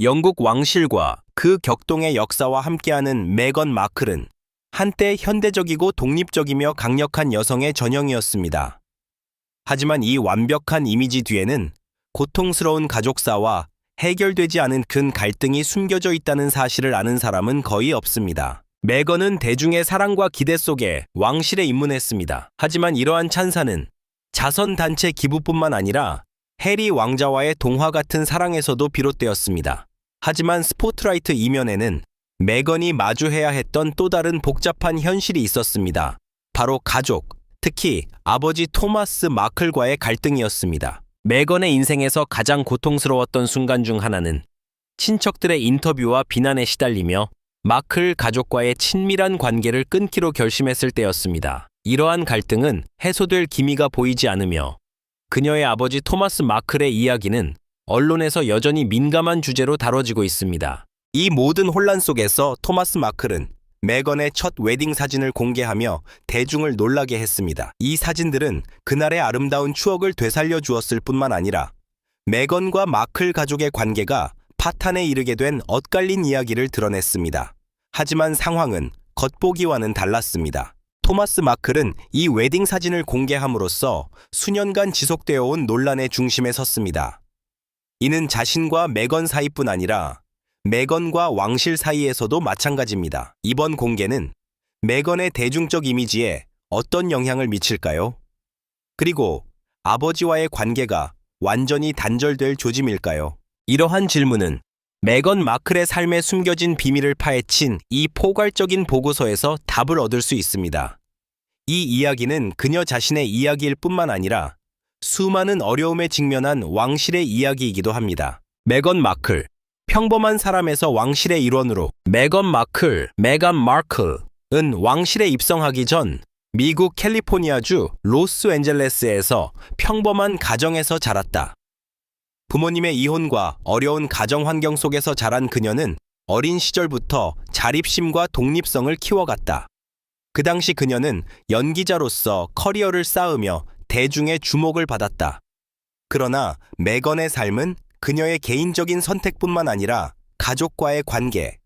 영국 왕실과 그 격동의 역사와 함께하는 메건 마클은 한때 현대적이고 독립적이며 강력한 여성의 전형이었습니다. 하지만 이 완벽한 이미지 뒤에는 고통스러운 가족사와 해결되지 않은 큰 갈등이 숨겨져 있다는 사실을 아는 사람은 거의 없습니다. 메건은 대중의 사랑과 기대 속에 왕실에 입문했습니다. 하지만 이러한 찬사는 자선단체 기부뿐만 아니라 해리 왕자와의 동화 같은 사랑에서도 비롯되었습니다. 하지만 스포트라이트 이면에는 메건이 마주해야 했던 또 다른 복잡한 현실이 있었습니다. 바로 가족, 특히 아버지 토마스 마클과의 갈등이었습니다. 메건의 인생에서 가장 고통스러웠던 순간 중 하나는 친척들의 인터뷰와 비난에 시달리며 마클 가족과의 친밀한 관계를 끊기로 결심했을 때였습니다. 이러한 갈등은 해소될 기미가 보이지 않으며 그녀의 아버지 토마스 마클의 이야기는 언론에서 여전히 민감한 주제로 다뤄지고 있습니다. 이 모든 혼란 속에서 토마스 마클은 메건의 첫 웨딩 사진을 공개하며 대중을 놀라게 했습니다. 이 사진들은 그날의 아름다운 추억을 되살려 주었을 뿐만 아니라 메건과 마클 가족의 관계가 파탄에 이르게 된 엇갈린 이야기를 드러냈습니다. 하지만 상황은 겉보기와는 달랐습니다. 토마스 마클은 이 웨딩 사진을 공개함으로써 수년간 지속되어 온 논란의 중심에 섰습니다. 이는 자신과 메건 사이뿐 아니라 메건과 왕실 사이에서도 마찬가지입니다. 이번 공개는 메건의 대중적 이미지에 어떤 영향을 미칠까요? 그리고 아버지와의 관계가 완전히 단절될 조짐일까요? 이러한 질문은 메건 마클의 삶에 숨겨진 비밀을 파헤친 이 포괄적인 보고서에서 답을 얻을 수 있습니다. 이 이야기는 그녀 자신의 이야기일 뿐만 아니라 수많은 어려움에 직면한 왕실의 이야기이기도 합니다. 메건 마클, 평범한 사람에서 왕실의 일원으로 메건 마클, 메간 마클은 왕실에 입성하기 전 미국 캘리포니아주 로스앤젤레스에서 평범한 가정에서 자랐다. 부모님의 이혼과 어려운 가정 환경 속에서 자란 그녀는 어린 시절부터 자립심과 독립성을 키워갔다. 그 당시 그녀는 연기자로서 커리어를 쌓으며 대중의 주목을 받았다. 그러나 메건의 삶은 그녀의 개인적인 선택뿐만 아니라 가족과의 관계,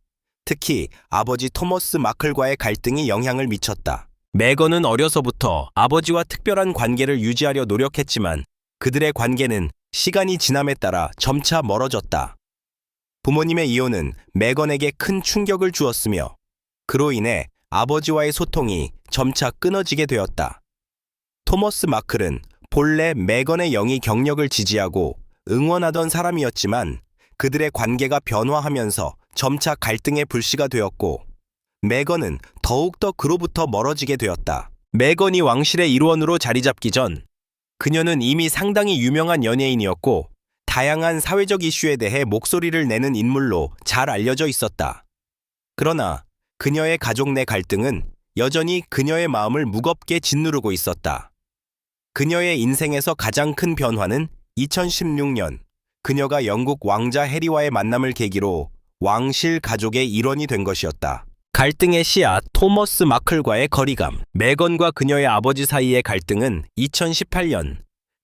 특히 아버지 토머스 마클과의 갈등이 영향을 미쳤다. 메건은 어려서부터 아버지와 특별한 관계를 유지하려 노력했지만 그들의 관계는 시간이 지남에 따라 점차 멀어졌다. 부모님의 이혼은 메건에게 큰 충격을 주었으며 그로 인해 아버지와의 소통이 점차 끊어지게 되었다. 토머스 마클은 본래 메건의 영위 경력을 지지하고 응원하던 사람이었지만 그들의 관계가 변화하면서 점차 갈등의 불씨가 되었고 메건은 더욱더 그로부터 멀어지게 되었다. 메건이 왕실의 일원으로 자리 잡기 전 그녀는 이미 상당히 유명한 연예인이었고 다양한 사회적 이슈에 대해 목소리를 내는 인물로 잘 알려져 있었다. 그러나 그녀의 가족 내 갈등은 여전히 그녀의 마음을 무겁게 짓누르고 있었다. 그녀의 인생에서 가장 큰 변화는 2016년 그녀가 영국 왕자 해리와의 만남을 계기로 왕실 가족의 일원이 된 것이었다. 갈등의 씨앗 토머스 마클과의 거리감. 메건과 그녀의 아버지 사이의 갈등은 2018년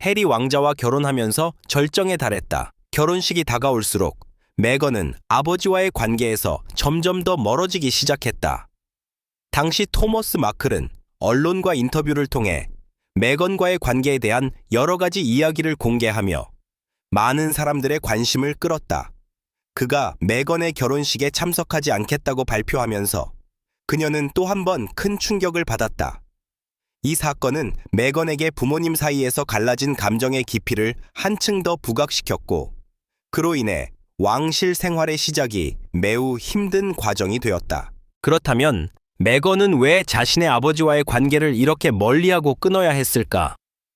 해리 왕자와 결혼하면서 절정에 달했다. 결혼식이 다가올수록 메건은 아버지와의 관계에서 점점 더 멀어지기 시작했다. 당시 토머스 마클은 언론과 인터뷰를 통해 메건과의 관계에 대한 여러 가지 이야기를 공개하며 많은 사람들의 관심을 끌었다. 그가 메건의 결혼식에 참석하지 않겠다고 발표하면서 그녀는 또 한 번 큰 충격을 받았다. 이 사건은 메건에게 부모님 사이에서 갈라진 감정의 깊이를 한층 더 부각시켰고 그로 인해 왕실 생활의 시작이 매우 힘든 과정이 되었다. 그렇다면 메건은 왜 자신의 아버지와의 관계를 이렇게 멀리하고 끊어야 했을까?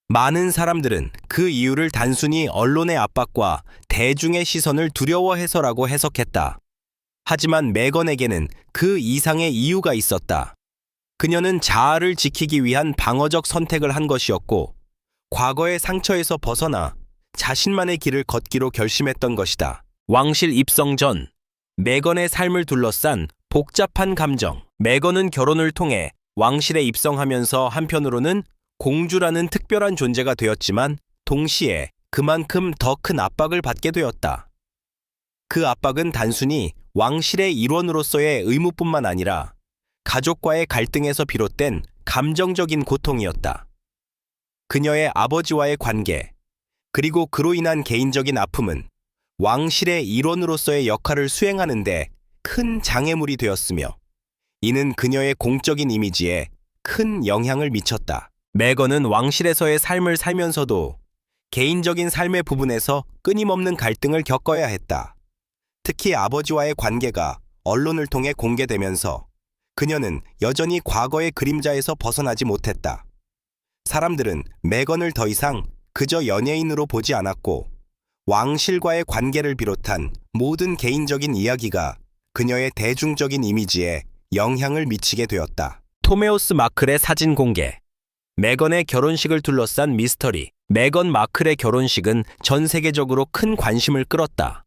많은 사람들은 그 이유를 단순히 언론의 압박과 대중의 시선을 두려워해서라고 해석했다. 하지만 메건에게는 그 이상의 이유가 있었다. 그녀는 자아를 지키기 위한 방어적 선택을 한 것이었고 과거의 상처에서 벗어나 자신만의 길을 걷기로 결심했던 것이다. 왕실 입성 전 메건의 삶을 둘러싼 복잡한 감정. 메건은 결혼을 통해 왕실에 입성하면서 한편으로는 공주라는 특별한 존재가 되었지만 동시에 그만큼 더 큰 압박을 받게 되었다. 그 압박은 단순히 왕실의 일원으로서의 의무뿐만 아니라 가족과의 갈등에서 비롯된 감정적인 고통이었다. 그녀의 아버지와의 관계, 그리고 그로 인한 개인적인 아픔은 왕실의 일원으로서의 역할을 수행하는데 큰 장애물이 되었으며, 이는 그녀의 공적인 이미지에 큰 영향을 미쳤다. 메건은 왕실에서의 삶을 살면서도 개인적인 삶의 부분에서 끊임없는 갈등을 겪어야 했다. 특히 아버지와의 관계가 언론을 통해 공개되면서 그녀는 여전히 과거의 그림자에서 벗어나지 못했다. 사람들은 메건을 더 이상 그저 연예인으로 보지 않았고, 왕실과의 관계를 비롯한 모든 개인적인 이야기가 그녀의 대중적인 이미지에 영향을 미치게 되었다. 토메오스 마클의 사진 공개. 메건의 결혼식을 둘러싼 미스터리. 메건 마클의 결혼식은 전 세계적으로 큰 관심을 끌었다.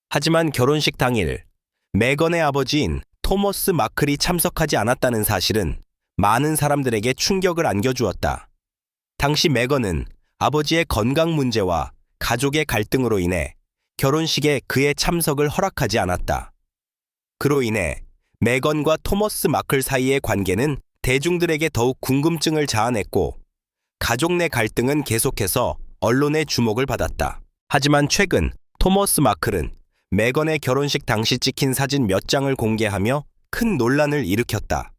하지만 결혼식 당일, 메건의 아버지인 토머스 마클이 참석하지 않았다는 사실은 많은 사람들에게 충격을 안겨주었다. 당시 메건은 아버지의 건강 문제와 가족의 갈등으로 인해 결혼식에 그의 참석을 허락하지 않았다. 그로 인해 메건과 토머스 마클 사이의 관계는 대중들에게 더욱 궁금증을 자아냈고, 가족 내 갈등은 계속해서 언론의 주목을 받았다. 하지만 최근 토머스 마클은 메건의 결혼식 당시 찍힌 사진 몇 장을 공개하며 큰 논란을 일으켰다.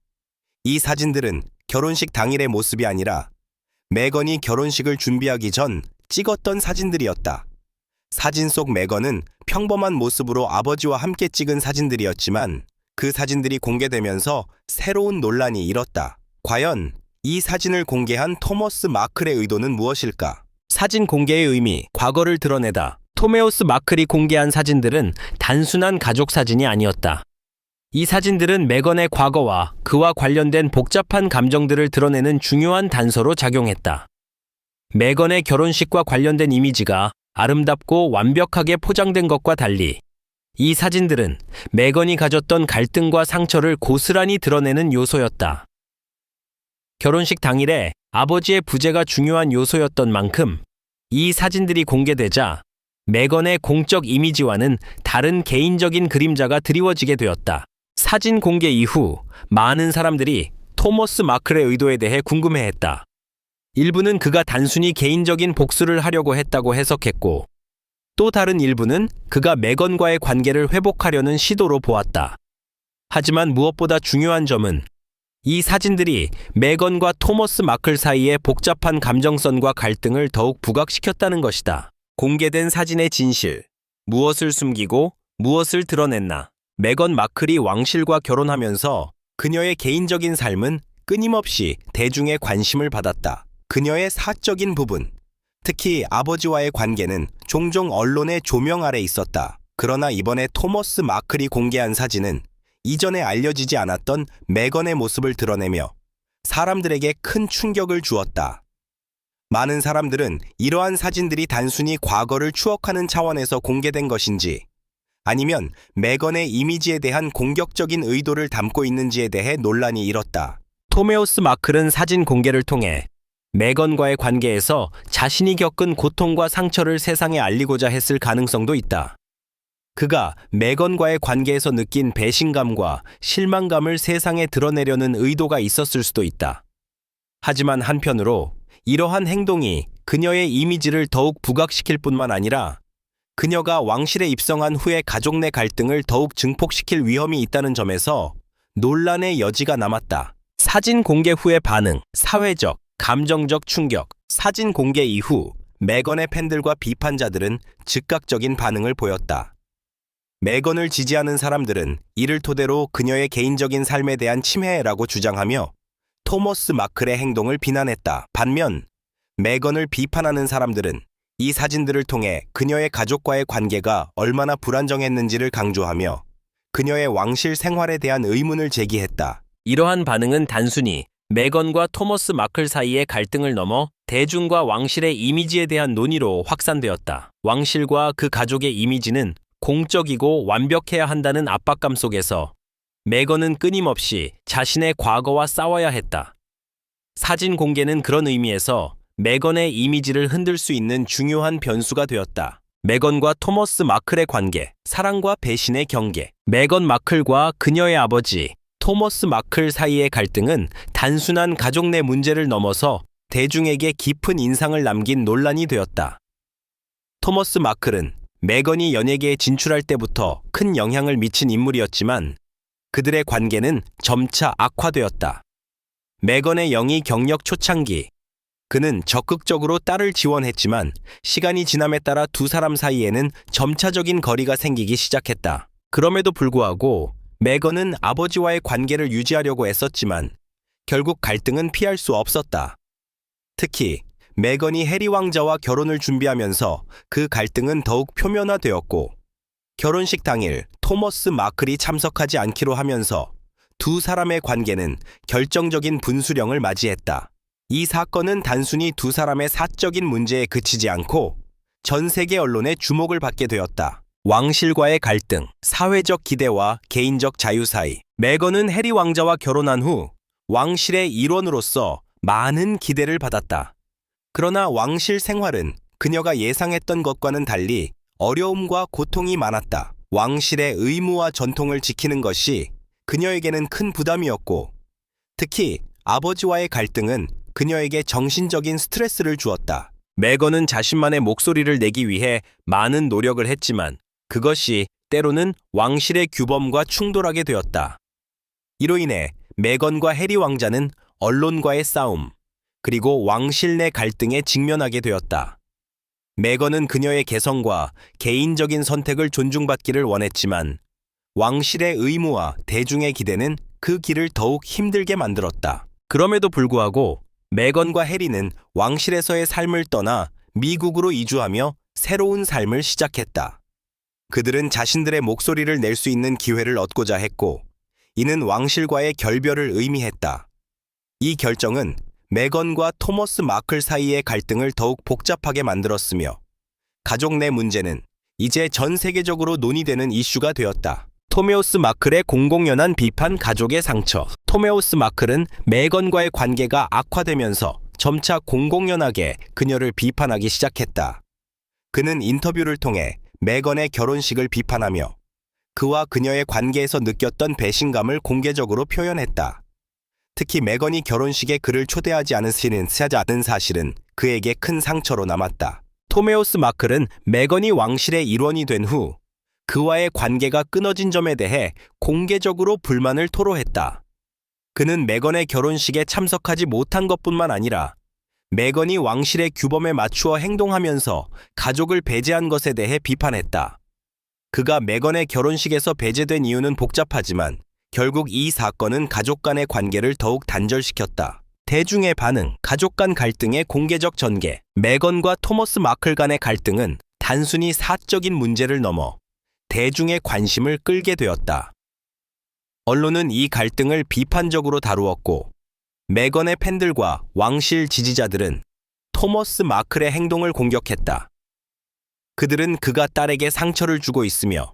이 사진들은 결혼식 당일의 모습이 아니라 메건이 결혼식을 준비하기 전 찍었던 사진들이었다. 사진 속 메건은 평범한 모습으로 아버지와 함께 찍은 사진들이었지만, 그 사진들이 공개되면서 새로운 논란이 일었다. 과연 이 사진을 공개한 토머스 마클의 의도는 무엇일까? 사진 공개의 의미, 과거를 드러내다. 토메오스 마클이 공개한 사진들은 단순한 가족 사진이 아니었다. 이 사진들은 메건의 과거와 그와 관련된 복잡한 감정들을 드러내는 중요한 단서로 작용했다. 메건의 결혼식과 관련된 이미지가 아름답고 완벽하게 포장된 것과 달리, 이 사진들은 메건이 가졌던 갈등과 상처를 고스란히 드러내는 요소였다. 결혼식 당일에 아버지의 부재가 중요한 요소였던 만큼, 이 사진들이 공개되자 메건의 공적 이미지와는 다른 개인적인 그림자가 드리워지게 되었다. 사진 공개 이후 많은 사람들이 토머스 마클의 의도에 대해 궁금해했다. 일부는 그가 단순히 개인적인 복수를 하려고 했다고 해석했고, 또 다른 일부는 그가 메건과의 관계를 회복하려는 시도로 보았다. 하지만 무엇보다 중요한 점은 이 사진들이 메건과 토머스 마클 사이의 복잡한 감정선과 갈등을 더욱 부각시켰다는 것이다. 공개된 사진의 진실, 무엇을 숨기고 무엇을 드러냈나? 메건 마클이 왕실과 결혼하면서 그녀의 개인적인 삶은 끊임없이 대중의 관심을 받았다. 그녀의 사적인 부분, 특히 아버지와의 관계는 종종 언론의 조명 아래 있었다. 그러나 이번에 토머스 마클이 공개한 사진은 이전에 알려지지 않았던 메건의 모습을 드러내며 사람들에게 큰 충격을 주었다. 많은 사람들은 이러한 사진들이 단순히 과거를 추억하는 차원에서 공개된 것인지, 아니면 메건의 이미지에 대한 공격적인 의도를 담고 있는지에 대해 논란이 일었다. 토메오스 마클은 사진 공개를 통해 메건과의 관계에서 자신이 겪은 고통과 상처를 세상에 알리고자 했을 가능성도 있다. 그가 메건과의 관계에서 느낀 배신감과 실망감을 세상에 드러내려는 의도가 있었을 수도 있다. 하지만 한편으로 이러한 행동이 그녀의 이미지를 더욱 부각시킬 뿐만 아니라 그녀가 왕실에 입성한 후의 가족 내 갈등을 더욱 증폭시킬 위험이 있다는 점에서 논란의 여지가 남았다. 사진 공개 후의 반응, 사회적, 감정적 충격. 사진 공개 이후 메건의 팬들과 비판자들은 즉각적인 반응을 보였다. 메건을 지지하는 사람들은 이를 토대로 그녀의 개인적인 삶에 대한 침해라고 주장하며 토머스 마클의 행동을 비난했다. 반면 메건을 비판하는 사람들은 이 사진들을 통해 그녀의 가족과의 관계가 얼마나 불안정했는지를 강조하며 그녀의 왕실 생활에 대한 의문을 제기했다. 이러한 반응은 단순히 메건과 토머스 마클 사이의 갈등을 넘어 대중과 왕실의 이미지에 대한 논의로 확산되었다. 왕실과 그 가족의 이미지는 공적이고 완벽해야 한다는 압박감 속에서 메건은 끊임없이 자신의 과거와 싸워야 했다. 사진 공개는 그런 의미에서 메건의 이미지를 흔들 수 있는 중요한 변수가 되었다. 메건과 토머스 마클의 관계, 사랑과 배신의 경계. 메건 마클과 그녀의 아버지, 토머스 마클 사이의 갈등은 단순한 가족 내 문제를 넘어서 대중에게 깊은 인상을 남긴 논란이 되었다. 토머스 마클은 메건이 연예계에 진출할 때부터 큰 영향을 미친 인물이었지만 그들의 관계는 점차 악화되었다. 메건의 영위 경력 초창기, 그는 적극적으로 딸을 지원했지만 시간이 지남에 따라 두 사람 사이에는 점차적인 거리가 생기기 시작했다. 그럼에도 불구하고 메건은 아버지와의 관계를 유지하려고 애썼지만 결국 갈등은 피할 수 없었다. 특히 메건이 해리 왕자와 결혼을 준비하면서 그 갈등은 더욱 표면화되었고 결혼식 당일 토머스 마클이 참석하지 않기로 하면서 두 사람의 관계는 결정적인 분수령을 맞이했다. 이 사건은 단순히 두 사람의 사적인 문제에 그치지 않고 전 세계 언론의 주목을 받게 되었다. 왕실과의 갈등, 사회적 기대와 개인적 자유 사이. 메건은 해리 왕자와 결혼한 후 왕실의 일원으로서 많은 기대를 받았다. 그러나 왕실 생활은 그녀가 예상했던 것과는 달리 어려움과 고통이 많았다. 왕실의 의무와 전통을 지키는 것이 그녀에게는 큰 부담이었고, 특히 아버지와의 갈등은 그녀에게 정신적인 스트레스를 주었다. 메건은 자신만의 목소리를 내기 위해 많은 노력을 했지만 그것이 때로는 왕실의 규범과 충돌하게 되었다. 이로 인해 메건과 해리 왕자는 언론과의 싸움, 그리고 왕실 내 갈등에 직면하게 되었다. 메건은 그녀의 개성과 개인적인 선택을 존중받기를 원했지만 왕실의 의무와 대중의 기대는 그 길을 더욱 힘들게 만들었다. 그럼에도 불구하고 메건과 해리는 왕실에서의 삶을 떠나 미국으로 이주하며 새로운 삶을 시작했다. 그들은 자신들의 목소리를 낼 수 있는 기회를 얻고자 했고, 이는 왕실과의 결별을 의미했다. 이 결정은 메건과 토머스 마클 사이의 갈등을 더욱 복잡하게 만들었으며, 가족 내 문제는 이제 전 세계적으로 논의되는 이슈가 되었다. 토메오스 마클의 공공연한 비판, 가족의 상처. 토메오스 마클은 메건과의 관계가 악화되면서 점차 공공연하게 그녀를 비판하기 시작했다. 그는 인터뷰를 통해 메건의 결혼식을 비판하며 그와 그녀의 관계에서 느꼈던 배신감을 공개적으로 표현했다. 특히 메건이 결혼식에 그를 초대하지 않은 사실은 그에게 큰 상처로 남았다. 토메오스 마클은 메건이 왕실의 일원이 된 후 그와의 관계가 끊어진 점에 대해 공개적으로 불만을 토로했다. 그는 메건의 결혼식에 참석하지 못한 것뿐만 아니라 메건이 왕실의 규범에 맞추어 행동하면서 가족을 배제한 것에 대해 비판했다. 그가 메건의 결혼식에서 배제된 이유는 복잡하지만 결국 이 사건은 가족 간의 관계를 더욱 단절시켰다. 대중의 반응, 가족 간 갈등의 공개적 전개. 메건과 토머스 마클 간의 갈등은 단순히 사적인 문제를 넘어 대중의 관심을 끌게 되었다. 언론은 이 갈등을 비판적으로 다루었고, 메건의 팬들과 왕실 지지자들은 토머스 마클의 행동을 공격했다. 그들은 그가 딸에게 상처를 주고 있으며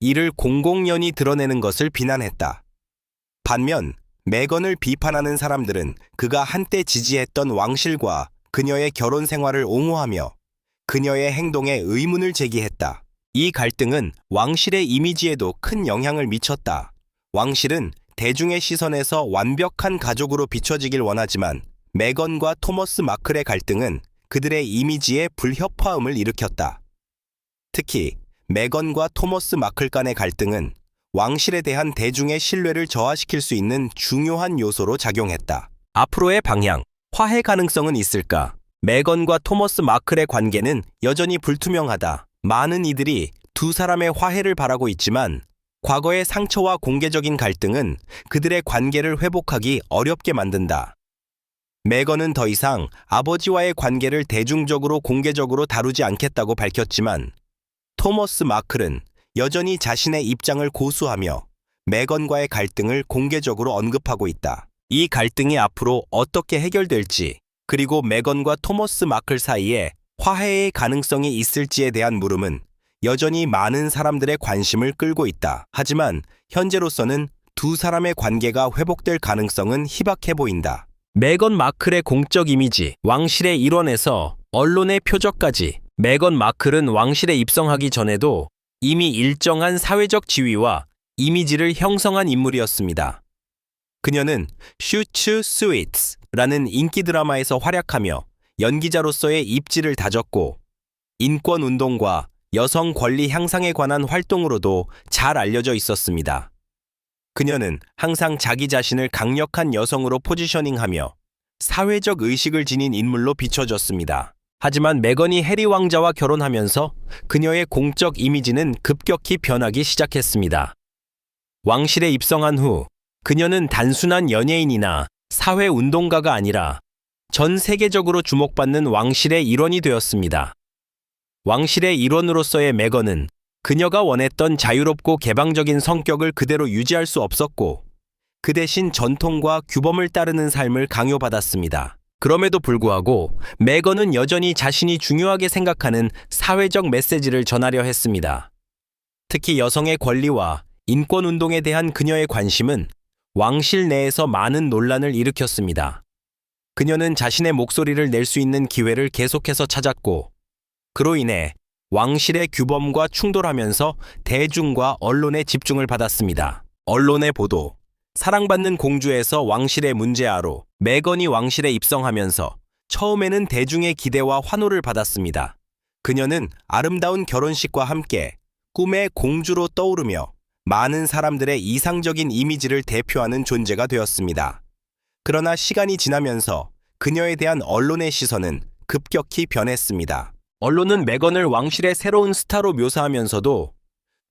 이를 공공연히 드러내는 것을 비난했다. 반면 메건을 비판하는 사람들은 그가 한때 지지했던 왕실과 그녀의 결혼 생활을 옹호하며 그녀의 행동에 의문을 제기했다. 이 갈등은 왕실의 이미지에도 큰 영향을 미쳤다. 왕실은 대중의 시선에서 완벽한 가족으로 비춰지길 원하지만 메건과 토머스 마클의 갈등은 그들의 이미지에 불협화음을 일으켰다. 특히 메건과 토머스 마클 간의 갈등은 왕실에 대한 대중의 신뢰를 저하시킬 수 있는 중요한 요소로 작용했다. 앞으로의 방향, 화해 가능성은 있을까? 메건과 토머스 마클의 관계는 여전히 불투명하다. 많은 이들이 두 사람의 화해를 바라고 있지만 과거의 상처와 공개적인 갈등은 그들의 관계를 회복하기 어렵게 만든다. 메건은 더 이상 아버지와의 관계를 대중적으로 공개적으로 다루지 않겠다고 밝혔지만 토머스 마클은 여전히 자신의 입장을 고수하며 메건과의 갈등을 공개적으로 언급하고 있다. 이 갈등이 앞으로 어떻게 해결될지, 그리고 메건과 토머스 마클 사이에 화해의 가능성이 있을지에 대한 물음은 여전히 많은 사람들의 관심을 끌고 있다. 하지만 현재로서는 두 사람의 관계가 회복될 가능성은 희박해 보인다. 메건 마클의 공적 이미지, 왕실의 일원에서 언론의 표적까지 메건 마클은 왕실에 입성하기 전에도 이미 일정한 사회적 지위와 이미지를 형성한 인물이었습니다. 그녀는 슈츠 스위트라는 인기 드라마에서 활약하며 연기자로서의 입지를 다졌고 인권운동과 여성 권리 향상에 관한 활동으로도 잘 알려져 있었습니다. 그녀는 항상 자기 자신을 강력한 여성으로 포지셔닝하며 사회적 의식을 지닌 인물로 비춰졌습니다. 하지만 메건이 해리 왕자와 결혼하면서 그녀의 공적 이미지는 급격히 변하기 시작했습니다. 왕실에 입성한 후 그녀는 단순한 연예인이나 사회운동가가 아니라 전 세계적으로 주목받는 왕실의 일원이 되었습니다. 왕실의 일원으로서의 메건은 그녀가 원했던 자유롭고 개방적인 성격을 그대로 유지할 수 없었고 그 대신 전통과 규범을 따르는 삶을 강요받았습니다. 그럼에도 불구하고 메건은 여전히 자신이 중요하게 생각하는 사회적 메시지를 전하려 했습니다. 특히 여성의 권리와 인권운동에 대한 그녀의 관심은 왕실 내에서 많은 논란을 일으켰습니다. 그녀는 자신의 목소리를 낼 수 있는 기회를 계속해서 찾았고 그로 인해 왕실의 규범과 충돌하면서 대중과 언론의 집중을 받았습니다. 언론의 보도, 사랑받는 공주에서 왕실의 문제아로 메건이 왕실에 입성하면서 처음에는 대중의 기대와 환호를 받았습니다. 그녀는 아름다운 결혼식과 함께 꿈의 공주로 떠오르며 많은 사람들의 이상적인 이미지를 대표하는 존재가 되었습니다. 그러나 시간이 지나면서 그녀에 대한 언론의 시선은 급격히 변했습니다. 언론은 메건을 왕실의 새로운 스타로 묘사하면서도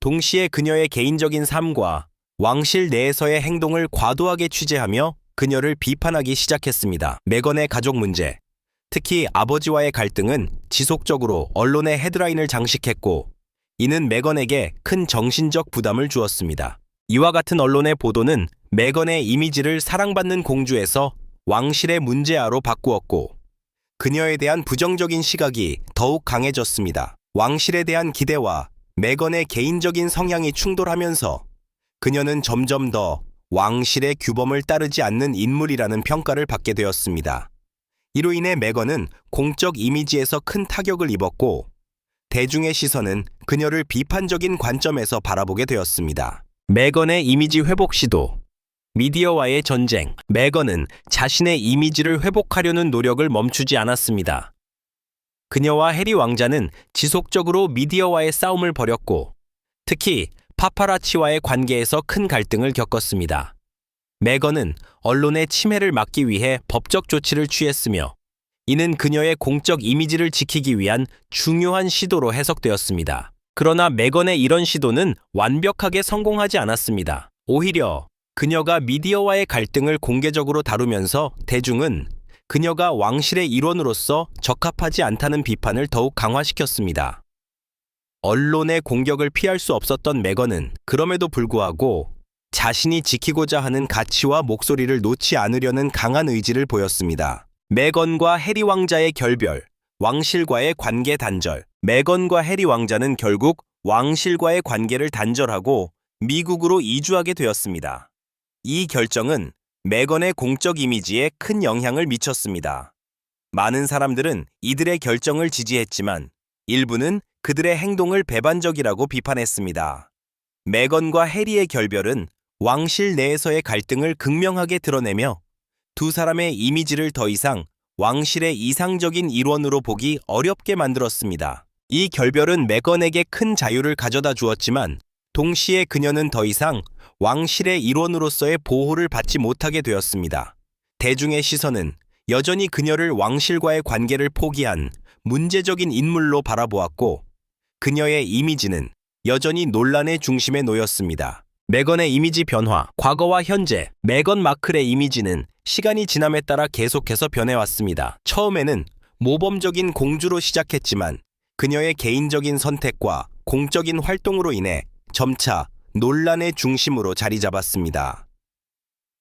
동시에 그녀의 개인적인 삶과 왕실 내에서의 행동을 과도하게 취재하며 그녀를 비판하기 시작했습니다. 메건의 가족 문제, 특히 아버지와의 갈등은 지속적으로 언론의 헤드라인을 장식했고 이는 메건에게 큰 정신적 부담을 주었습니다. 이와 같은 언론의 보도는 메건의 이미지를 사랑받는 공주에서 왕실의 문제아로 바꾸었고 그녀에 대한 부정적인 시각이 더욱 강해졌습니다. 왕실에 대한 기대와 메건의 개인적인 성향이 충돌하면서 그녀는 점점 더 왕실의 규범을 따르지 않는 인물이라는 평가를 받게 되었습니다. 이로 인해 메건은 공적 이미지에서 큰 타격을 입었고 대중의 시선은 그녀를 비판적인 관점에서 바라보게 되었습니다. 메건의 이미지 회복 시도, 미디어와의 전쟁. 메건은 자신의 이미지를 회복하려는 노력을 멈추지 않았습니다. 그녀와 해리 왕자는 지속적으로 미디어와의 싸움을 벌였고 특히 파파라치와의 관계에서 큰 갈등을 겪었습니다. 메건은 언론의 침해를 막기 위해 법적 조치를 취했으며 이는 그녀의 공적 이미지를 지키기 위한 중요한 시도로 해석되었습니다. 그러나 메건의 이런 시도는 완벽하게 성공하지 않았습니다. 오히려 그녀가 미디어와의 갈등을 공개적으로 다루면서 대중은 그녀가 왕실의 일원으로서 적합하지 않다는 비판을 더욱 강화시켰습니다. 언론의 공격을 피할 수 없었던 메건은 그럼에도 불구하고 자신이 지키고자 하는 가치와 목소리를 놓지 않으려는 강한 의지를 보였습니다. 메건과 해리 왕자의 결별, 왕실과의 관계 단절. 메건과 해리 왕자는 결국 왕실과의 관계를 단절하고 미국으로 이주하게 되었습니다. 이 결정은 메건의 공적 이미지에 큰 영향을 미쳤습니다. 많은 사람들은 이들의 결정을 지지했지만 일부는 그들의 행동을 배반적이라고 비판했습니다. 메건과 해리의 결별은 왕실 내에서의 갈등을 극명하게 드러내며 두 사람의 이미지를 더 이상 왕실의 이상적인 일원으로 보기 어렵게 만들었습니다. 이 결별은 메건에게 큰 자유를 가져다 주었지만 동시에 그녀는 더 이상 왕실의 일원으로서의 보호를 받지 못하게 되었습니다. 대중의 시선은 여전히 그녀를 왕실과의 관계를 포기한 문제적인 인물로 바라보았고 그녀의 이미지는 여전히 논란의 중심에 놓였습니다. 메건의 이미지 변화, 과거와 현재. 메건 마클의 이미지는 시간이 지남에 따라 계속해서 변해왔습니다. 처음에는 모범적인 공주로 시작했지만 그녀의 개인적인 선택과 공적인 활동으로 인해 점차 논란의 중심으로 자리 잡았습니다.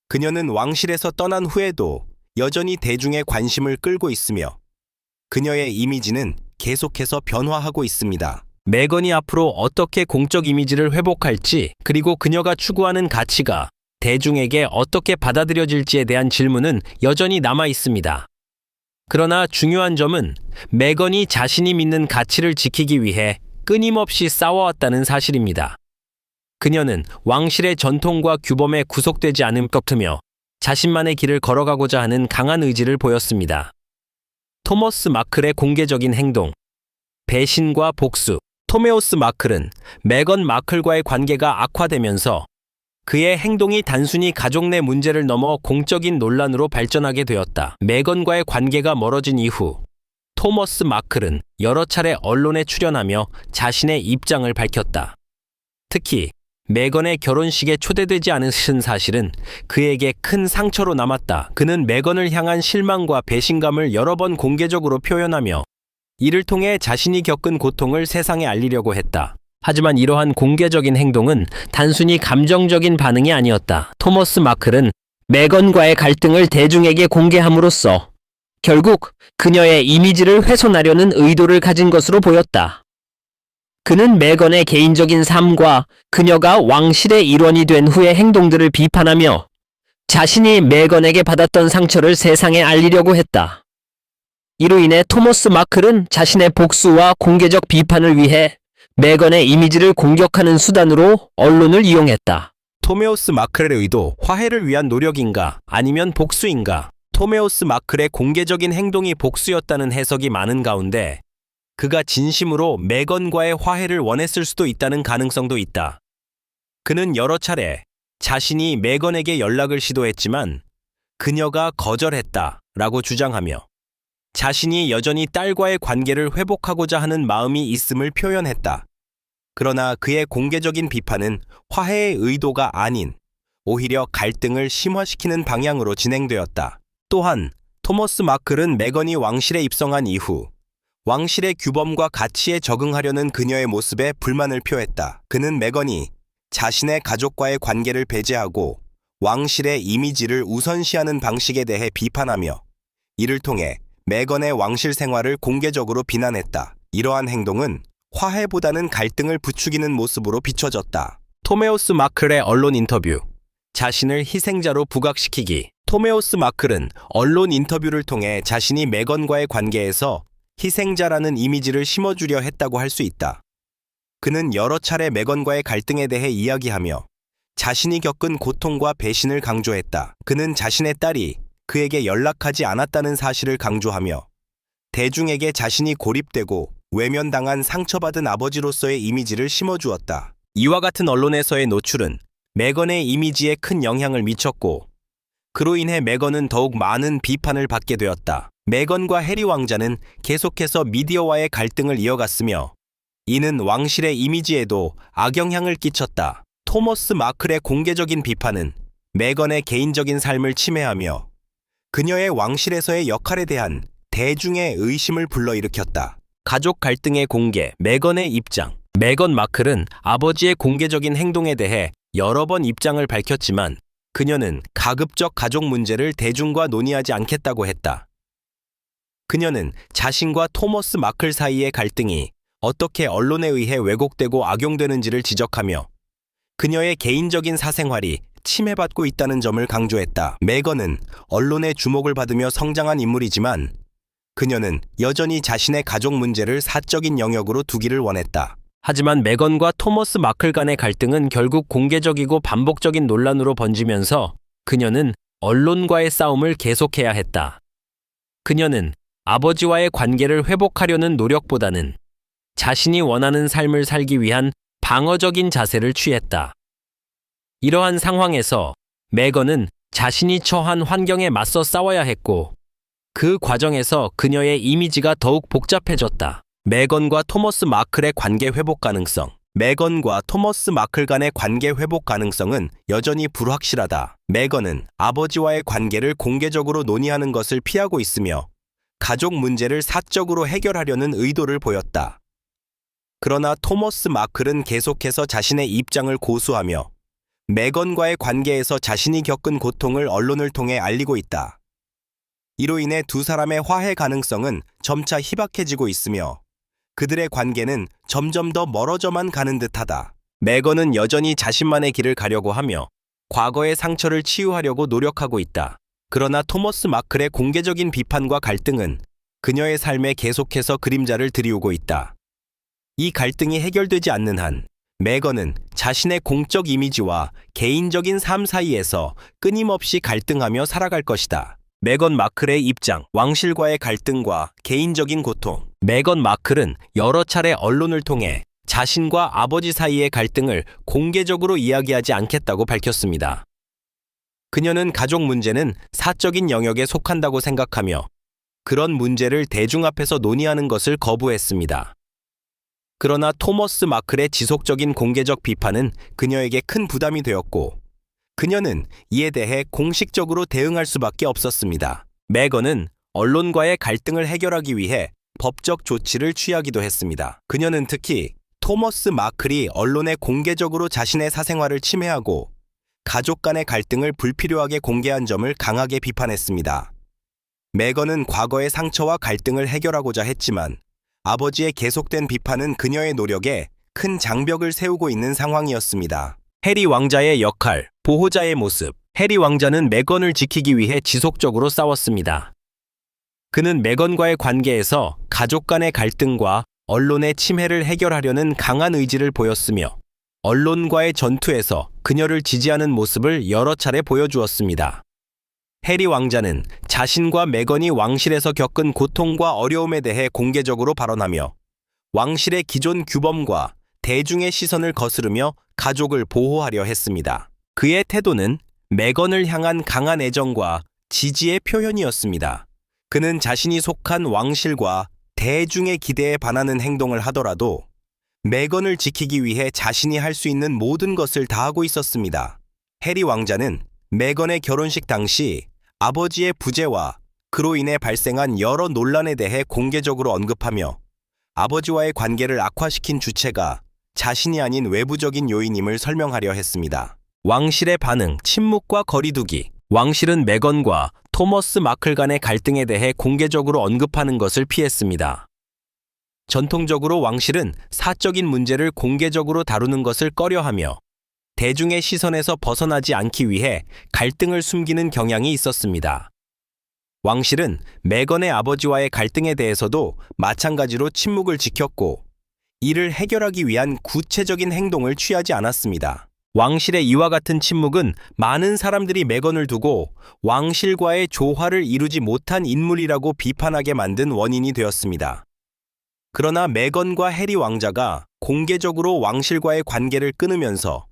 그녀는 왕실에서 떠난 후에도 여전히 대중의 관심을 끌고 있으며 그녀의 이미지는 계속해서 변화하고 있습니다. 메건이 앞으로 어떻게 공적 이미지를 회복할지, 그리고 그녀가 추구하는 가치가 대중에게 어떻게 받아들여질지에 대한 질문은 여전히 남아 있습니다. 그러나 중요한 점은 메건이 자신이 믿는 가치를 지키기 위해 끊임없이 싸워왔다는 사실입니다. 그녀는 왕실의 전통과 규범에 구속되지 않을 것 같으며 자신만의 길을 걸어가고자 하는 강한 의지를 보였습니다. 토머스 마클의 공개적인 행동, 배신과 복수. 토메오스 마클은 메건 마클과의 관계가 악화되면서 그의 행동이 단순히 가족 내 문제를 넘어 공적인 논란으로 발전하게 되었다. 메건과의 관계가 멀어진 이후 토머스 마클은 여러 차례 언론에 출연하며 자신의 입장을 밝혔다. 특히 메건의 결혼식에 초대되지 않으신 사실은 그에게 큰 상처로 남았다. 그는 메건을 향한 실망과 배신감을 여러 번 공개적으로 표현하며 이를 통해 자신이 겪은 고통을 세상에 알리려고 했다. 하지만 이러한 공개적인 행동은 단순히 감정적인 반응이 아니었다. 토머스 마클은 메건과의 갈등을 대중에게 공개함으로써 결국 그녀의 이미지를 훼손하려는 의도를 가진 것으로 보였다. 그는 메건의 개인적인 삶과 그녀가 왕실의 일원이 된 후의 행동들을 비판하며 자신이 메건에게 받았던 상처를 세상에 알리려고 했다. 이로 인해 토머스 마클은 자신의 복수와 공개적 비판을 위해 메건의 이미지를 공격하는 수단으로 언론을 이용했다. 토메오스 마클의 의도, 화해를 위한 노력인가 아니면 복수인가? 토메오스 마클의 공개적인 행동이 복수였다는 해석이 많은 가운데 그가 진심으로 메건과의 화해를 원했을 수도 있다는 가능성도 있다. 그는 여러 차례 자신이 메건에게 연락을 시도했지만 그녀가 거절했다라고 주장하며 자신이 여전히 딸과의 관계를 회복하고자 하는 마음이 있음을 표현했다. 그러나 그의 공개적인 비판은 화해의 의도가 아닌 오히려 갈등을 심화시키는 방향으로 진행되었다. 또한 토머스 마클은 메건이 왕실에 입성한 이후 왕실의 규범과 가치에 적응하려는 그녀의 모습에 불만을 표했다. 그는 메건이 자신의 가족과의 관계를 배제하고 왕실의 이미지를 우선시하는 방식에 대해 비판하며 이를 통해 메건의 왕실 생활을 공개적으로 비난했다. 이러한 행동은 화해보다는 갈등을 부추기는 모습으로 비춰졌다. 토메오스 마클의 언론 인터뷰. 자신을 희생자로 부각시키기. 토메오스 마클은 언론 인터뷰를 통해 자신이 메건과의 관계에서 희생자라는 이미지를 심어주려 했다고 할 수 있다. 그는 여러 차례 메건과의 갈등에 대해 이야기하며 자신이 겪은 고통과 배신을 강조했다. 그는 자신의 딸이 그에게 연락하지 않았다는 사실을 강조하며 대중에게 자신이 고립되고 외면당한 상처받은 아버지로서의 이미지를 심어주었다. 이와 같은 언론에서의 노출은 메건의 이미지에 큰 영향을 미쳤고 그로 인해 메건은 더욱 많은 비판을 받게 되었다. 메건과 해리 왕자는 계속해서 미디어와의 갈등을 이어갔으며 이는 왕실의 이미지에도 악영향을 끼쳤다. 토머스 마클의 공개적인 비판은 메건의 개인적인 삶을 침해하며 그녀의 왕실에서의 역할에 대한 대중의 의심을 불러일으켰다. 가족 갈등의 공개, 메건의 입장. 메건 마클은 아버지의 공개적인 행동에 대해 여러 번 입장을 밝혔지만 그녀는 가급적 가족 문제를 대중과 논의하지 않겠다고 했다. 그녀는 자신과 토머스 마클 사이의 갈등이 어떻게 언론에 의해 왜곡되고 악용되는지를 지적하며 그녀의 개인적인 사생활이 침해받고 있다는 점을 강조했다. 메건은 언론의 주목을 받으며 성장한 인물이지만 그녀는 여전히 자신의 가족 문제를 사적인 영역으로 두기를 원했다. 하지만 메건과 토머스 마클 간의 갈등은 결국 공개적이고 반복적인 논란으로 번지면서 그녀는 언론과의 싸움을 계속해야 했다. 그녀는 아버지와의 관계를 회복하려는 노력보다는 자신이 원하는 삶을 살기 위한 방어적인 자세를 취했다. 이러한 상황에서 메건은 자신이 처한 환경에 맞서 싸워야 했고 그 과정에서 그녀의 이미지가 더욱 복잡해졌다. 메건과 토머스 마클의 관계 회복 가능성. 메건과 토머스 마클 간의 관계 회복 가능성은 여전히 불확실하다. 메건은 아버지와의 관계를 공개적으로 논의하는 것을 피하고 있으며 가족 문제를 사적으로 해결하려는 의도를 보였다. 그러나 토머스 마클은 계속해서 자신의 입장을 고수하며 메건과의 관계에서 자신이 겪은 고통을 언론을 통해 알리고 있다. 이로 인해 두 사람의 화해 가능성은 점차 희박해지고 있으며 그들의 관계는 점점 더 멀어져만 가는 듯하다. 메건은 여전히 자신만의 길을 가려고 하며 과거의 상처를 치유하려고 노력하고 있다. 그러나 토머스 마클의 공개적인 비판과 갈등은 그녀의 삶에 계속해서 그림자를 들이우고 있다. 이 갈등이 해결되지 않는 한 메건은 자신의 공적 이미지와 개인적인 삶 사이에서 끊임없이 갈등하며 살아갈 것이다. 메건 마클의 입장, 왕실과의 갈등과 개인적인 고통. 메건 마클은 여러 차례 언론을 통해 자신과 아버지 사이의 갈등을 공개적으로 이야기하지 않겠다고 밝혔습니다. 그녀는 가족 문제는 사적인 영역에 속한다고 생각하며 그런 문제를 대중 앞에서 논의하는 것을 거부했습니다. 그러나 토머스 마클의 지속적인 공개적 비판은 그녀에게 큰 부담이 되었고 그녀는 이에 대해 공식적으로 대응할 수밖에 없었습니다. 메건은 언론과의 갈등을 해결하기 위해 법적 조치를 취하기도 했습니다. 그녀는 특히 토머스 마클이 언론에 공개적으로 자신의 사생활을 침해하고 가족 간의 갈등을 불필요하게 공개한 점을 강하게 비판했습니다. 메건은 과거의 상처와 갈등을 해결하고자 했지만 아버지의 계속된 비판은 그녀의 노력에 큰 장벽을 세우고 있는 상황이었습니다. 해리 왕자의 역할, 보호자의 모습. 해리 왕자는 메건을 지키기 위해 지속적으로 싸웠습니다. 그는 메건과의 관계에서 가족 간의 갈등과 언론의 침해를 해결하려는 강한 의지를 보였으며 언론과의 전투에서 그녀를 지지하는 모습을 여러 차례 보여주었습니다. 해리 왕자는 자신과 메건이 왕실에서 겪은 고통과 어려움에 대해 공개적으로 발언하며 왕실의 기존 규범과 대중의 시선을 거스르며 가족을 보호하려 했습니다. 그의 태도는 메건을 향한 강한 애정과 지지의 표현이었습니다. 그는 자신이 속한 왕실과 대중의 기대에 반하는 행동을 하더라도 메건을 지키기 위해 자신이 할 수 있는 모든 것을 다하고 있었습니다. 해리 왕자는 메건의 결혼식 당시 아버지의 부재와 그로 인해 발생한 여러 논란에 대해 공개적으로 언급하며 아버지와의 관계를 악화시킨 주체가 자신이 아닌 외부적인 요인임을 설명하려 했습니다. 왕실의 반응, 침묵과 거리두기. 왕실은 메건과 토머스 마클 간의 갈등에 대해 공개적으로 언급하는 것을 피했습니다. 전통적으로 왕실은 사적인 문제를 공개적으로 다루는 것을 꺼려하며 대중의 시선에서 벗어나지 않기 위해 갈등을 숨기는 경향이 있었습니다. 왕실은 메건의 아버지와의 갈등에 대해서도 마찬가지로 침묵을 지켰고 이를 해결하기 위한 구체적인 행동을 취하지 않았습니다. 왕실의 이와 같은 침묵은 많은 사람들이 메건을 두고 왕실과의 조화를 이루지 못한 인물이라고 비판하게 만든 원인이 되었습니다. 그러나 메건과 해리 왕자가 공개적으로 왕실과의 관계를 끊으면서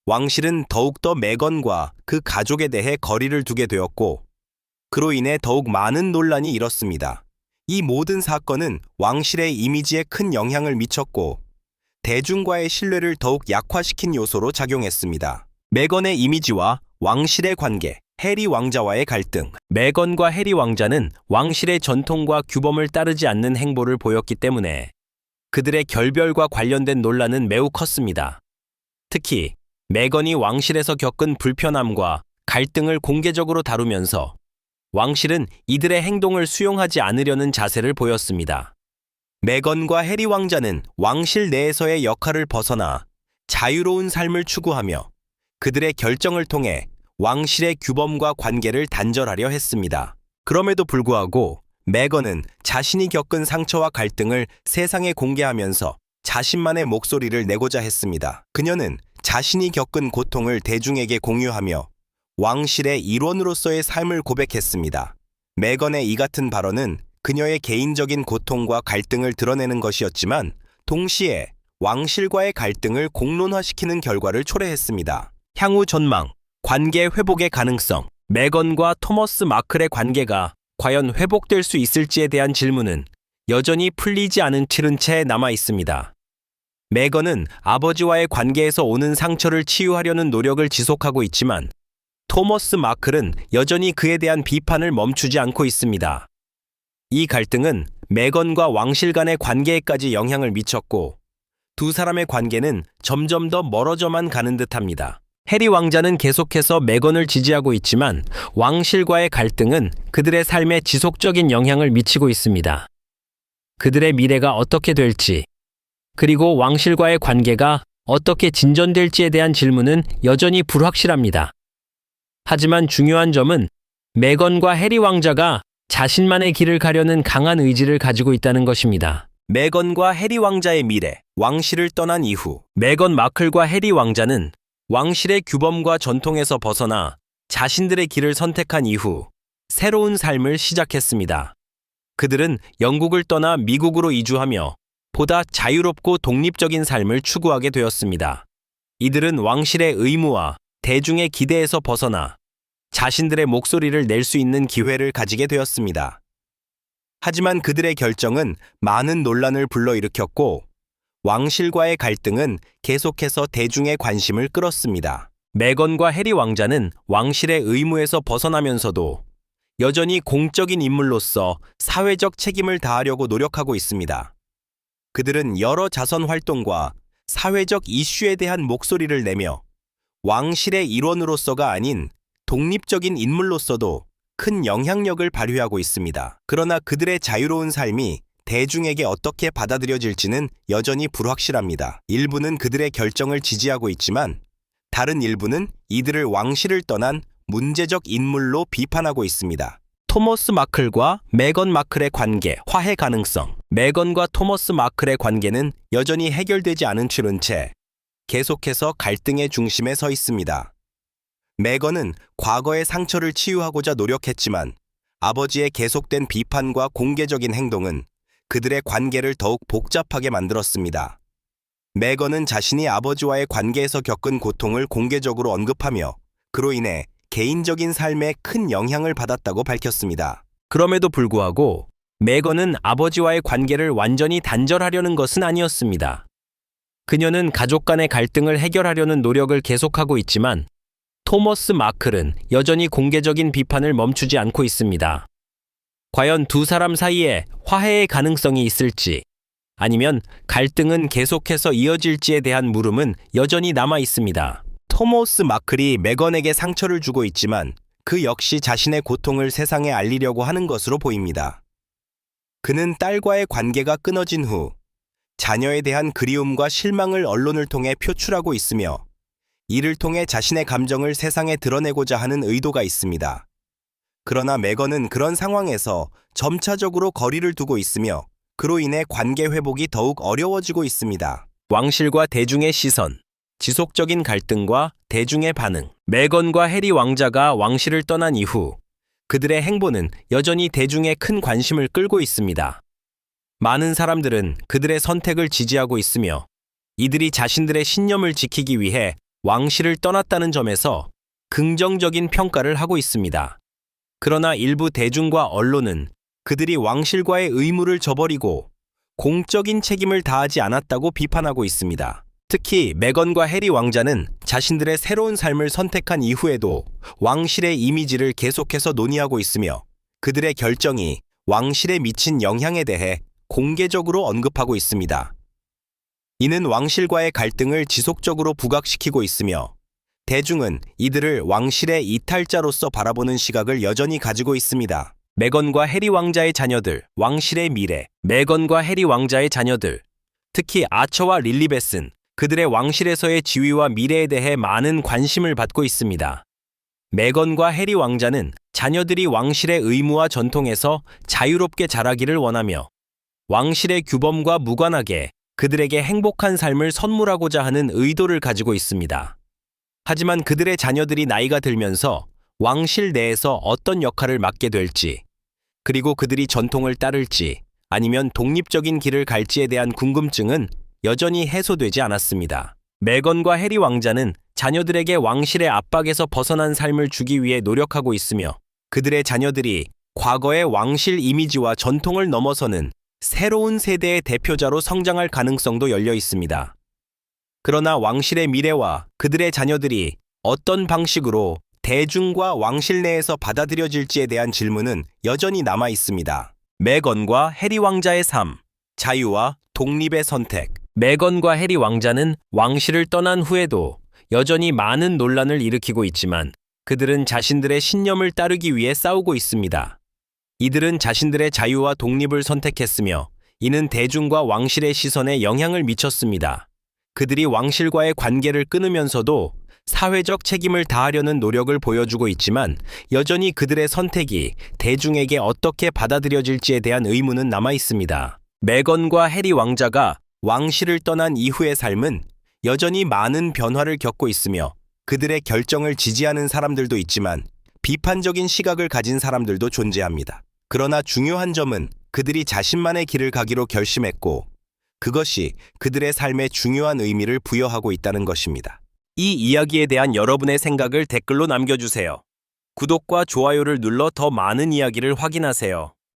왕실은 더욱더 메건과 그 가족에 대해 거리를 두게 되었고 그로 인해 더욱 많은 논란이 일었습니다. 이 모든 사건은 왕실의 이미지에 큰 영향을 미쳤고 대중과의 신뢰를 더욱 약화시킨 요소로 작용했습니다. 메건의 이미지와 왕실의 관계, 해리 왕자와의 갈등. 메건과 해리 왕자는 왕실의 전통과 규범을 따르지 않는 행보를 보였기 때문에 그들의 결별과 관련된 논란은 매우 컸습니다. 특히 메건이 왕실에서 겪은 불편함과 갈등을 공개적으로 다루면서 왕실은 이들의 행동을 수용하지 않으려는 자세를 보였습니다. 메건과 해리 왕자는 왕실 내에서의 역할을 벗어나 자유로운 삶을 추구하며 그들의 결정을 통해 왕실의 규범과 관계를 단절하려 했습니다. 그럼에도 불구하고 메건은 자신이 겪은 상처와 갈등을 세상에 공개하면서 자신만의 목소리를 내고자 했습니다. 그녀는 자신이 겪은 고통을 대중에게 공유하며 왕실의 일원으로서의 삶을 고백했습니다. 메건의 이 같은 발언은 그녀의 개인적인 고통과 갈등을 드러내는 것이었지만 동시에 왕실과의 갈등을 공론화시키는 결과를 초래했습니다. 향후 전망, 관계 회복의 가능성. 메건과 토머스 마클의 관계가 과연 회복될 수 있을지에 대한 질문은 여전히 풀리지 않은 채 남아 있습니다. 메건은 아버지와의 관계에서 오는 상처를 치유하려는 노력을 지속하고 있지만 토머스 마클은 여전히 그에 대한 비판을 멈추지 않고 있습니다. 이 갈등은 메건과 왕실 간의 관계에까지 영향을 미쳤고 두 사람의 관계는 점점 더 멀어져만 가는 듯합니다. 해리 왕자는 계속해서 메건을 지지하고 있지만 왕실과의 갈등은 그들의 삶에 지속적인 영향을 미치고 있습니다. 그들의 미래가 어떻게 될지, 그리고 왕실과의 관계가 어떻게 진전될지에 대한 질문은 여전히 불확실합니다. 하지만 중요한 점은 메건과 해리 왕자가 자신만의 길을 가려는 강한 의지를 가지고 있다는 것입니다. 메건과 해리 왕자의 미래, 왕실을 떠난 이후 메건 마클과 해리 왕자는 왕실의 규범과 전통에서 벗어나 자신들의 길을 선택한 이후 새로운 삶을 시작했습니다. 그들은 영국을 떠나 미국으로 이주하며 보다 자유롭고 독립적인 삶을 추구하게 되었습니다. 이들은 왕실의 의무와 대중의 기대에서 벗어나 자신들의 목소리를 낼 수 있는 기회를 가지게 되었습니다. 하지만 그들의 결정은 많은 논란을 불러일으켰고 왕실과의 갈등은 계속해서 대중의 관심을 끌었습니다. 메건과 해리 왕자는 왕실의 의무에서 벗어나면서도 여전히 공적인 인물로서 사회적 책임을 다하려고 노력하고 있습니다. 그들은 여러 자선 활동과 사회적 이슈에 대한 목소리를 내며 왕실의 일원으로서가 아닌 독립적인 인물로서도 큰 영향력을 발휘하고 있습니다. 그러나 그들의 자유로운 삶이 대중에게 어떻게 받아들여질지는 여전히 불확실합니다. 일부는 그들의 결정을 지지하고 있지만 다른 일부는 이들을 왕실을 떠난 문제적 인물로 비판하고 있습니다. 토머스 마클과 메건 마클의 관계, 화해 가능성. 메건과 토머스 마클의 관계는 여전히 해결되지 않은 채 계속해서 갈등의 중심에 서 있습니다. 메건은 과거의 상처를 치유하고자 노력했지만 아버지의 계속된 비판과 공개적인 행동은 그들의 관계를 더욱 복잡하게 만들었습니다. 메건은 자신이 아버지와의 관계에서 겪은 고통을 공개적으로 언급하며 그로 인해 개인적인 삶에 큰 영향을 받았다고 밝혔습니다. 그럼에도 불구하고 메건은 아버지와의 관계를 완전히 단절하려는 것은 아니었습니다. 그녀는 가족 간의 갈등을 해결하려는 노력을 계속하고 있지만 토머스 마클은 여전히 공개적인 비판을 멈추지 않고 있습니다. 과연 두 사람 사이에 화해의 가능성이 있을지 아니면 갈등은 계속해서 이어질지에 대한 물음은 여전히 남아 있습니다. 토머스 마클이 메건에게 상처를 주고 있지만 그 역시 자신의 고통을 세상에 알리려고 하는 것으로 보입니다. 그는 딸과의 관계가 끊어진 후 자녀에 대한 그리움과 실망을 언론을 통해 표출하고 있으며 이를 통해 자신의 감정을 세상에 드러내고자 하는 의도가 있습니다. 그러나 메건은 그런 상황에서 점차적으로 거리를 두고 있으며 그로 인해 관계 회복이 더욱 어려워지고 있습니다. 왕실과 대중의 시선, 지속적인 갈등과 대중의 반응. 메건과 해리 왕자가 왕실을 떠난 이후 그들의 행보는 여전히 대중의 큰 관심을 끌고 있습니다. 많은 사람들은 그들의 선택을 지지하고 있으며 이들이 자신들의 신념을 지키기 위해 왕실을 떠났다는 점에서 긍정적인 평가를 하고 있습니다. 그러나 일부 대중과 언론은 그들이 왕실과의 의무를 저버리고 공적인 책임을 다하지 않았다고 비판하고 있습니다. 특히 메건과 해리 왕자는 자신들의 새로운 삶을 선택한 이후에도 왕실의 이미지를 계속해서 논의하고 있으며 그들의 결정이 왕실에 미친 영향에 대해 공개적으로 언급하고 있습니다. 이는 왕실과의 갈등을 지속적으로 부각시키고 있으며 대중은 이들을 왕실의 이탈자로서 바라보는 시각을 여전히 가지고 있습니다. 메건과 해리 왕자의 자녀들, 왕실의 미래. 메건과 해리 왕자의 자녀들, 특히 아처와 릴리벳은 그들의 왕실에서의 지위와 미래에 대해 많은 관심을 받고 있습니다. 메건과 해리 왕자는 자녀들이 왕실의 의무와 전통에서 자유롭게 자라기를 원하며 왕실의 규범과 무관하게 그들에게 행복한 삶을 선물하고자 하는 의도를 가지고 있습니다. 하지만 그들의 자녀들이 나이가 들면서 왕실 내에서 어떤 역할을 맡게 될지, 그리고 그들이 전통을 따를지 아니면 독립적인 길을 갈지에 대한 궁금증은 여전히 해소되지 않았습니다. 메건과 해리 왕자는 자녀들에게 왕실의 압박에서 벗어난 삶을 주기 위해 노력하고 있으며 그들의 자녀들이 과거의 왕실 이미지와 전통을 넘어서는 새로운 세대의 대표자로 성장할 가능성도 열려 있습니다. 그러나 왕실의 미래와 그들의 자녀들이 어떤 방식으로 대중과 왕실 내에서 받아들여질지에 대한 질문은 여전히 남아 있습니다. 메건과 해리 왕자의 삶, 자유와 독립의 선택. 메건과 해리 왕자는 왕실을 떠난 후에도 여전히 많은 논란을 일으키고 있지만 그들은 자신들의 신념을 따르기 위해 싸우고 있습니다. 이들은 자신들의 자유와 독립을 선택했으며 이는 대중과 왕실의 시선에 영향을 미쳤습니다. 그들이 왕실과의 관계를 끊으면서도 사회적 책임을 다하려는 노력을 보여주고 있지만 여전히 그들의 선택이 대중에게 어떻게 받아들여질지에 대한 의문은 남아 있습니다. 메건과 해리 왕자가 왕실을 떠난 이후의 삶은 여전히 많은 변화를 겪고 있으며 그들의 결정을 지지하는 사람들도 있지만 비판적인 시각을 가진 사람들도 존재합니다. 그러나 중요한 점은 그들이 자신만의 길을 가기로 결심했고 그것이 그들의 삶에 중요한 의미를 부여하고 있다는 것입니다. 이 이야기에 대한 여러분의 생각을 댓글로 남겨주세요. 구독과 좋아요를 눌러 더 많은 이야기를 확인하세요.